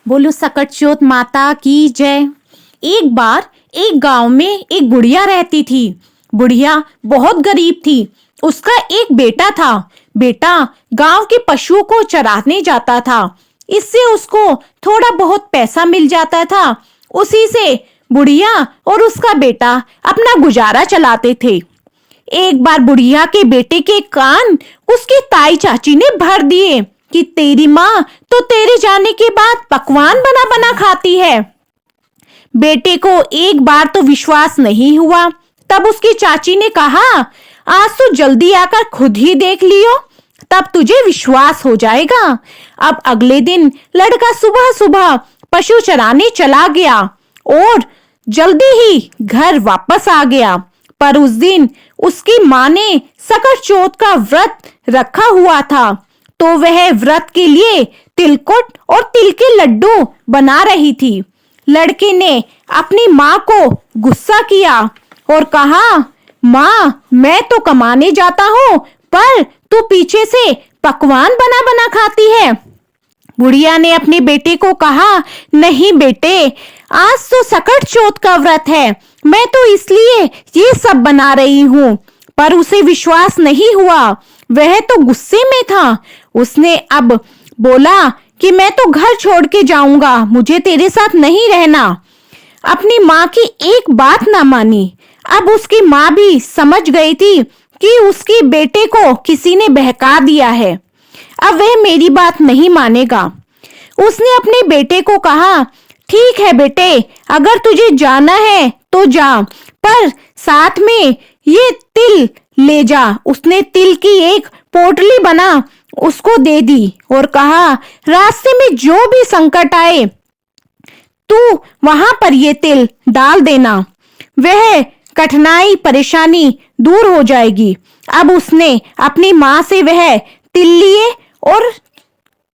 बोलो सकटचोत माता की जय। एक बार एक गांव में एक बुढ़िया रहती थी। बुढ़िया बहुत गरीब थी। उसका एक बेटा था। बेटा गांव के पशुओं को चराने जाता था। इससे उसको थोड़ा बहुत पैसा मिल जाता था। उसी से बुढ़िया और उसका बेटा अपना गुजारा चलाते थे। एक बार बुढ़िया के बेटे के कान उसकी ताई चाची ने भर दिए कि तेरी माँ तो तेरे जाने के बाद पकवान बना बना खाती है। बेटे को एक बार तो विश्वास नहीं हुआ। तब उसकी चाची ने कहा, आज तो जल्दी आकर खुद ही देख लियो, तब तुझे विश्वास हो जाएगा। अब अगले दिन लड़का सुबह सुबह पशु चराने चला गया और जल्दी ही घर वापस आ गया। पर उस दिन उसकी माँ ने सकटचोट का व्रत रखा हुआ था, तो वह व्रत के लिए तिलकुट और तिल के लड्डू बना रही थी। लड़के ने अपनी माँ को गुस्सा किया और कहा, माँ मैं तो कमाने जाता हूँ पर तू पीछे से पकवान बना बना खाती है। बुढ़िया ने अपने बेटे को कहा, नहीं बेटे, आज तो सकटचोट का व्रत है, मैं तो इसलिए ये सब बना रही हूँ। पर उसे विश्वास नहीं हुआ। वह तो गुस्से में था। उसने अब बोला कि मैं तो घर छोड़ के जाऊंगा, मुझे तेरे साथ नहीं रहना। अपनी माँ की एक बात ना मानी। अब उसकी माँ भी समझ गई थी कि उसके बेटे को किसी ने बहका दिया है। अब वह मेरी बात नहीं मानेगा। उसने अपने बेटे को कहा, ठीक है बेटे, अगर तुझे जाना है तो जा, पर साथ में ये तिल ले जा। उसने तिल की एक पोटली बना उसको दे दी और कहा, रास्ते में जो भी संकट आए तू वहां पर ये तिल डाल देना, वह कठिनाई परेशानी दूर हो जाएगी। अब उसने अपनी माँ से वह तिल लिए और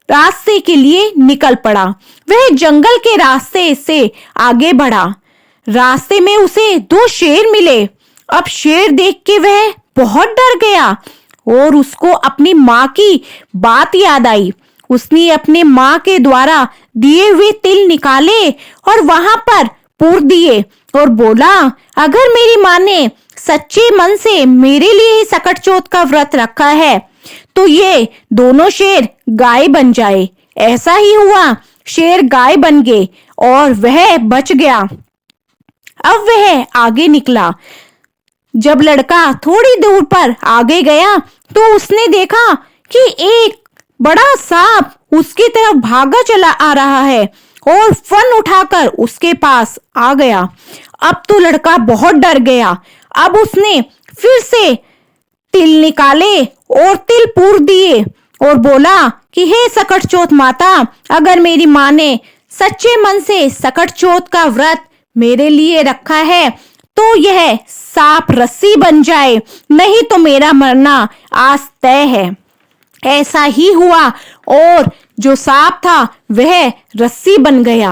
रास्ते के लिए निकल पड़ा। वह जंगल के रास्ते से आगे बढ़ा। रास्ते में उसे दो शेर मिले। अब शेर देख के वह बहुत डर गया और उसको अपनी माँ की बात याद आई। उसने अपने माँ के द्वारा दिए हुए तिल निकाले और वहां पर पूर दिए और बोला, अगर मेरी माँ ने सच्चे मन से मेरे लिए ही सकटचोट का व्रत रखा है तो ये दोनों शेर गाय बन जाए। ऐसा ही हुआ, शेर गाय बन गए और वह बच गया। अब वह आगे निकला। जब लड़का थोड़ी दूर पर आगे गया तो उसने देखा कि एक बड़ा सांप उसकी तरफ भागा चला आ रहा है और फन उठाकर उसके पास आ गया। अब तो लड़का बहुत डर गया। अब उसने फिर से तिल निकाले और तिल पूर दिए और बोला कि हे सकटचोट माता, अगर मेरी माँ ने सच्चे मन से सकटचोट का व्रत मेरे लिए रखा है तो यह सांप रस्सी बन जाए, नहीं तो मेरा मरना आज तय है। ऐसा ही हुआ और जो सांप था वह रस्सी बन गया।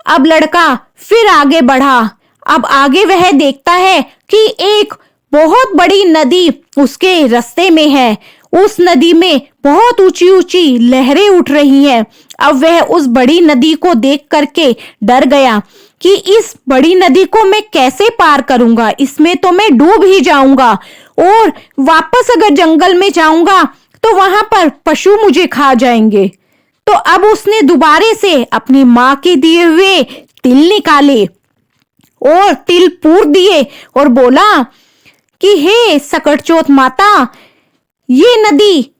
अब लड़का फिर आगे बढ़ा। अब आगे वह देखता है कि एक बहुत बड़ी नदी उसके रास्ते में है। उस नदी में बहुत ऊंची ऊंची लहरें उठ रही हैं। अब वह उस बड़ी नदी को देख करके डर गया कि इस बड़ी नदी को मैं कैसे पार करूंगा, इसमें तो मैं डूब ही जाऊंगा और वापस अगर जंगल में जाऊंगा तो वहां पर पशु मुझे खा जाएंगे। तो अब उसने दोबारे से अपनी माँ के दिए हुए तिल निकाले और तिल पूर दिए और बोला कि हे सकटचोट माता, ये नदी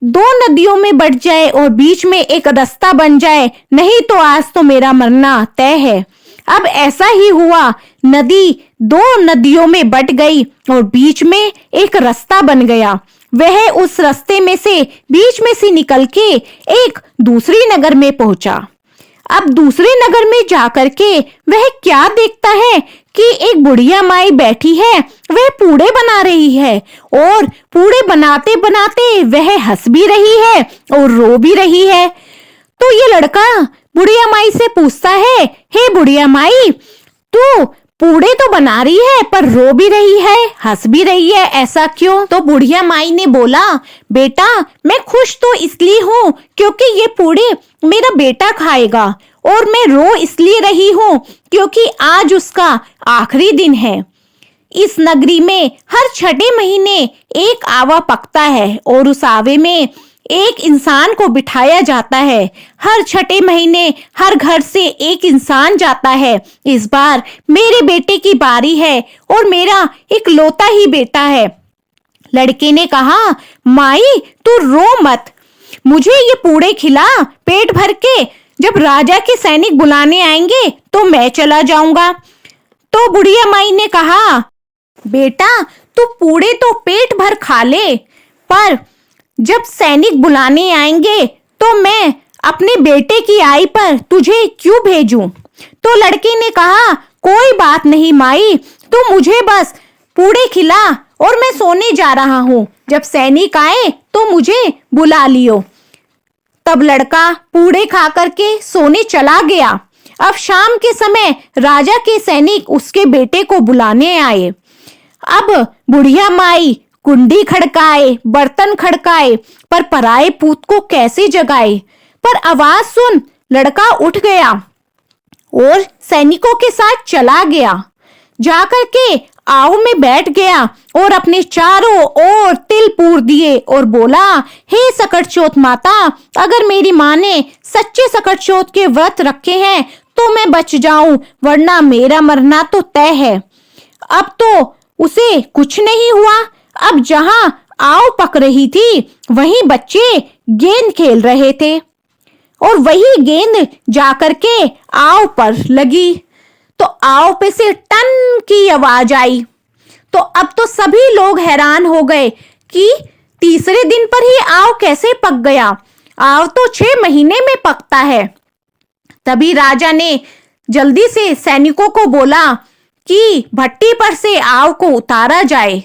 दो नदियों में बट जाए और बीच में एक रास्ता बन जाए, नहीं तो आज तो मेरा मरना तय है। अब ऐसा ही हुआ। नदी दो नदियों में बट गई और बीच में एक रास्ता बन गया। वह उस रास्ते में से बीच में से निकल के एक दूसरी नगर में पहुंचा। अब दूसरे नगर में जाकर के वह क्या देखता है कि एक बुढ़िया माई बैठी है। वह पूड़े बना रही है और पूड़े बनाते बनाते वह हंस भी रही है और रो भी रही है। तो ये लड़का बुढ़िया माई से पूछता है, हे बुढ़िया माई, तू पूड़े तो बना रही है पर रो भी रही है, हंस भी रही है, ऐसा क्यों? तो बुढ़िया माई ने बोला, बेटा मैं खुश तो इसलिए हूँ क्योंकि ये पूड़े मेरा बेटा खाएगा, और मैं रो इसलिए रही हूँ क्योंकि आज उसका आखिरी दिन है। इस नगरी में हर छठे महीने एक आवा पकता है और उस आवे में एक इंसान को बिठाया जाता है। हर छठे महीने हर घर से एक इंसान जाता है। इस बार मेरे बेटे की बारी है और मेरा इकलौता ही बेटा है। लड़के ने कहा, माई तू रो मत, मुझे ये पूड़े खिला पेट भर के, जब राजा के सैनिक बुलाने आएंगे तो मैं चला जाऊंगा। तो बुढ़िया माई ने कहा, बेटा तू पूड़े तो पेट भर खा ले, पर जब सैनिक बुलाने आएंगे तो मैं अपने बेटे की आई पर तुझे क्यों भेजूं? तो लड़के ने कहा, कोई बात नहीं माई, तू मुझे बस पूड़े खिला और मैं सोने जा रहा हूँ, जब सैनिक आए तो मुझे बुला लियो। तब लड़का पूड़े खा करके सोने चला गया। अब शाम के समय राजा के सैनिक उसके बेटे को बुलाने आए। अब बुढ़िया माई कुंडी खड़काए, बर्तन खड़काए, पर पराए पूत को कैसे जगाए? पर आवाज सुन लड़का उठ गया और सैनिकों के साथ चला गया। जाकर के आव में बैठ गया और अपने चारों ओर तिल पूर दिए और बोला, हे सकटचोत माता, अगर मेरी माँ ने सच्चे सकटचोत के व्रत रखे हैं तो मैं बच जाऊं, वरना मेरा मरना तो तय है। अब तो उसे कुछ नहीं हुआ। अब जहां आव पक रही थी वहीं बच्चे गेंद खेल रहे थे और वही गेंद जाकर के आव पर लगी, तो आव पे से टन की आवाज आई। तो अब तो सभी लोग हैरान हो गए कि तीसरे दिन पर ही आव कैसे पक गया? आव तो 6 महीने में पकता है। तभी राजा ने जल्दी से सैनिकों को बोला कि भट्टी पर से आव को उतारा जाए।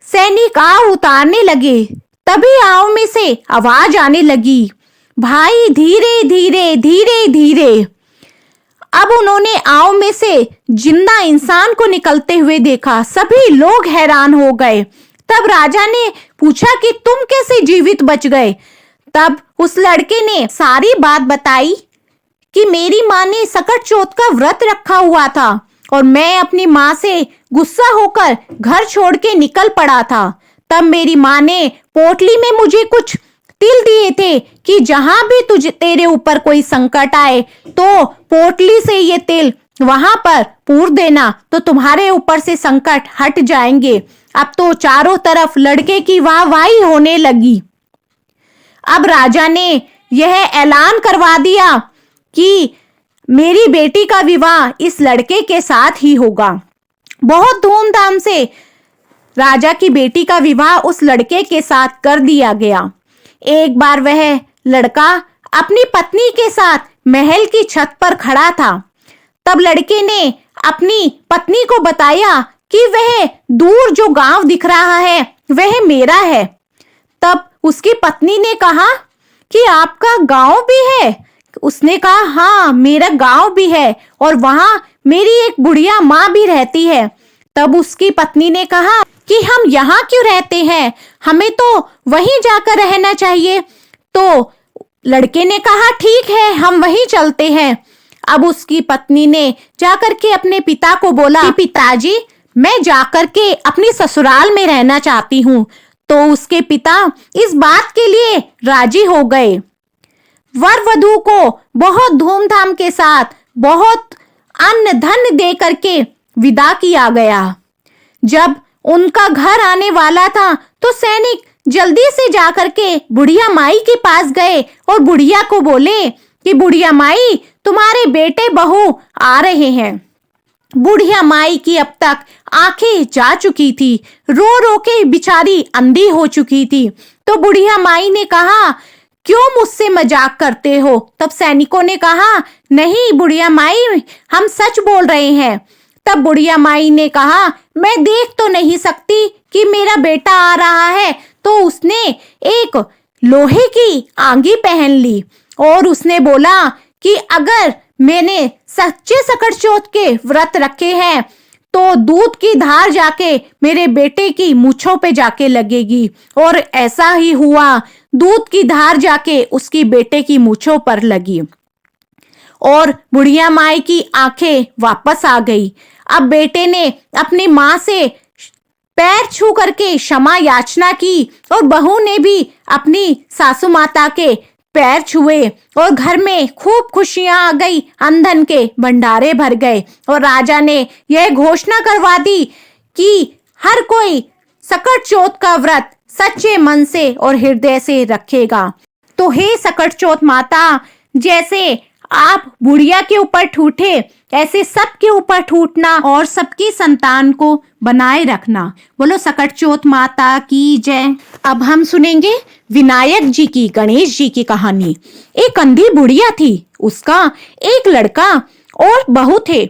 सैनिक आव उतारने लगे। तभी आव में से आवाज आने लगी, भाई धीरे धीरे धीरे धीरे। अब उन्होंने आव में से जिंदा इंसान को निकलते हुए देखा। सभी लोग हैरान हो गए। तब राजा ने पूछा कि तुम कैसे जीवित बच गए? तब उस लड़के ने सारी बात बताई कि मेरी माँ ने सकटचोत का व्रत रखा हुआ था और मैं अपनी माँ से गुस्सा होकर घर छोड़ के निकल पड़ा था। तब मेरी माँ ने पोटली में मुझे कुछ तिल दिए थे कि जहां भी तुझे तेरे ऊपर कोई संकट आए तो पोटली से ये तिल वहां पर पूर देना, तो तुम्हारे ऊपर से संकट हट जाएंगे। अब तो चारों तरफ लड़के की वाहवाही होने लगी। अब राजा ने यह ऐलान करवा दिया कि मेरी बेटी का विवाह इस लड़के के साथ ही होगा। बहुत धूमधाम से राजा की बेटी का विवाह उस लड़के के साथ कर दिया गया। एक बार वह लड़का अपनी पत्नी के साथ महल की छत पर खड़ा था। तब लड़के ने अपनी पत्नी को बताया कि वह दूर जो गांव दिख रहा है वह मेरा है। तब उसकी पत्नी ने कहा कि आपका गांव भी है? उसने कहा, हाँ मेरा गांव भी है और वहां मेरी एक बुढ़िया माँ भी रहती है। तब उसकी पत्नी ने कहा कि हम यहाँ क्यों रहते हैं, हमें तो वहीं जाकर रहना चाहिए। तो लड़के ने कहा, ठीक है हम वहीं चलते हैं। अब उसकी पत्नी ने जाकर के अपने पिता को बोला कि पिताजी मैं जाकर के अपनी ससुराल में रहना चाहती हूँ। तो उसके पिता इस बात के लिए राजी हो गए। वर वधू को बहुत धूमधाम के साथ बहुत अन्न धन दे करके विदा किया गया। जब उनका घर आने वाला था तो सैनिक जल्दी से जाकर के बुढ़िया माई के पास गए और बुढ़िया को बोले कि बुढ़िया माई तुम्हारे बेटे बहू आ रहे हैं। बुढ़िया माई की अब तक आंखें जा चुकी थी, रो रो के बेचारी अंधी हो चुकी थी। तो बुढ़िया माई ने कहा, क्यों मुझसे मजाक करते हो? तब सैनिकों ने कहा, नहीं बुढ़िया माई हम सच बोल रहे हैं। तब बुढ़िया माई ने कहा, मैं देख तो नहीं सकती कि मेरा बेटा आ रहा है। तो उसने एक लोहे की आंगी पहन ली और उसने बोला कि अगर मैंने सच्चे सकट चौथ के व्रत रखे हैं तो दूध की धार जाके मेरे बेटे की मूंछों पे जाके लगेगी। और ऐसा ही हुआ, दूध की धार जाके उसकी बेटे की मूंछों पर लगी और बुढ़िया माई की आंखें वापस आ गई। अब बेटे ने अपनी माँ से पैर छू करके क्षमा याचना की और बहू ने भी अपनी सासू माता के पैर छुए और घर में खूब खुशियां आ गई, अंधन के भंडारे भर गए और राजा ने यह घोषणा करवा दी कि हर कोई सकट चौथ का व्रत सच्चे मन से और हृदय से रखेगा। तो हे सकट चौथ माता, जैसे आप बुढ़िया के ऊपर ठूठे ऐसे सबके ऊपर ठूठना और सबकी संतान को बनाए रखना। बोलो सकट चौथ माता की जय। अब हम सुनेंगे विनायक जी की, गणेश जी की कहानी। एक अंधी बुढ़िया थी, उसका एक लड़का और बहू थे।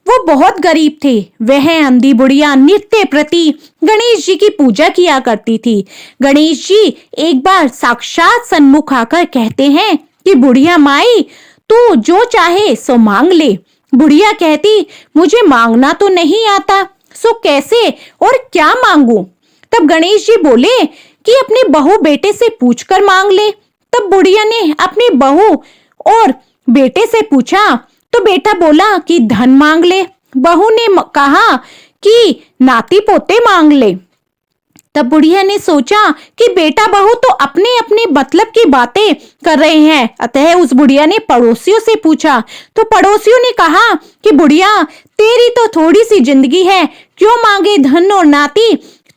वो बहुत गरीब थे। वह अंधी बुढ़िया नित्य प्रति गणेश जी की पूजा किया करती थी। गणेश जी एक बार साक्षात सन्मुख आकर कहते हैं कि बुढ़िया माई, तू जो चाहे सो मांग ले। बुढ़िया कहती, मुझे मांगना तो नहीं आता, सो कैसे और क्या मांगू। तब गणेश जी बोले कि अपने बहू बेटे से पूछकर मांग ले। तब बुढ़िया ने अपनी बहू और बेटे से पूछा तो बेटा बोला कि धन मांग ले। बहू ने कहा कि नाती पोते मांग ले। तब बुढ़िया ने सोचा कि बेटा बहू तो अपने अपने मतलब की बातें कर रहे हैं, अतः उस बुढ़िया ने पड़ोसियों से पूछा तो पड़ोसियों ने कहा कि बुढ़िया, तेरी तो थोड़ी सी जिंदगी है, क्यों मांगे धन और नाती,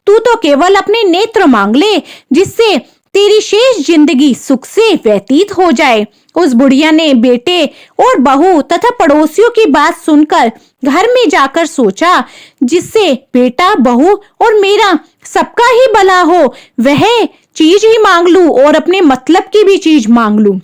तू तो केवल अपने नेत्र मांग ले, जिससे तेरी शेष जिंदगी सुख से व्यतीत हो जाए। उस बुढ़िया ने बेटे और बहू तथा पड़ोसियों की बात सुनकर घर में जाकर सोचा, जिससे बेटा बहू और मेरा सबका ही भला हो, वह चीज ही मांग लूं और अपने मतलब की भी चीज मांग लूं।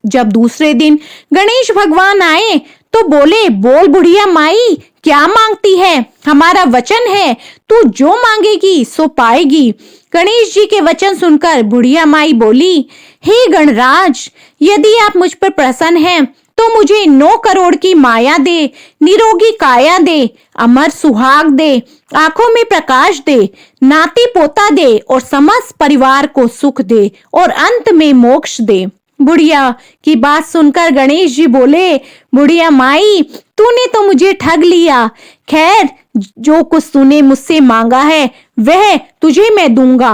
जब दूसरे दिन गणेश भगवान आए तो बोले, बोल बुढ़िया माई, क्या मांगती है? हमारा वचन है, तू जो मांगेगी सो पाएगी। गणेश जी के वचन सुनकर बुढ़िया माई बोली, हे गणराज, यदि आप मुझ पर प्रसन्न हैं तो मुझे 9 करोड़ की माया दे, निरोगी काया दे, अमर सुहाग दे, आंखों में प्रकाश दे, नाती पोता दे और समस्त परिवार को सुख दे और अंत में मोक्ष दे। बुढ़िया की बात सुनकर गणेश जी बोले, बुढ़िया माई, तूने तो मुझे ठग लिया। खैर, जो कुछ तूने मुझसे मांगा है वह तुझे मैं दूंगा।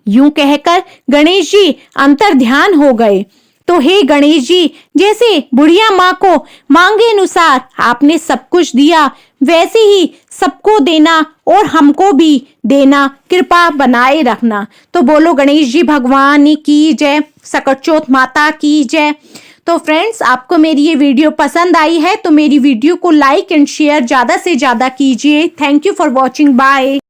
यूं कहकर गणेश जी अंतर ध्यान हो गए। तो हे गणेश जी, जैसे बुढ़िया माँ को मांगे अनुसार आपने सब कुछ दिया, वैसे ही सबको देना और हमको भी देना, कृपा बनाए रखना। तो बोलो गणेश जी भगवान की जय, सकट चौथ माता की जय। तो फ्रेंड्स, आपको मेरी ये वीडियो पसंद आई है तो मेरी वीडियो को लाइक एंड शेयर ज़्यादा से ज़्यादा कीजिए। Thank you for watching. Bye.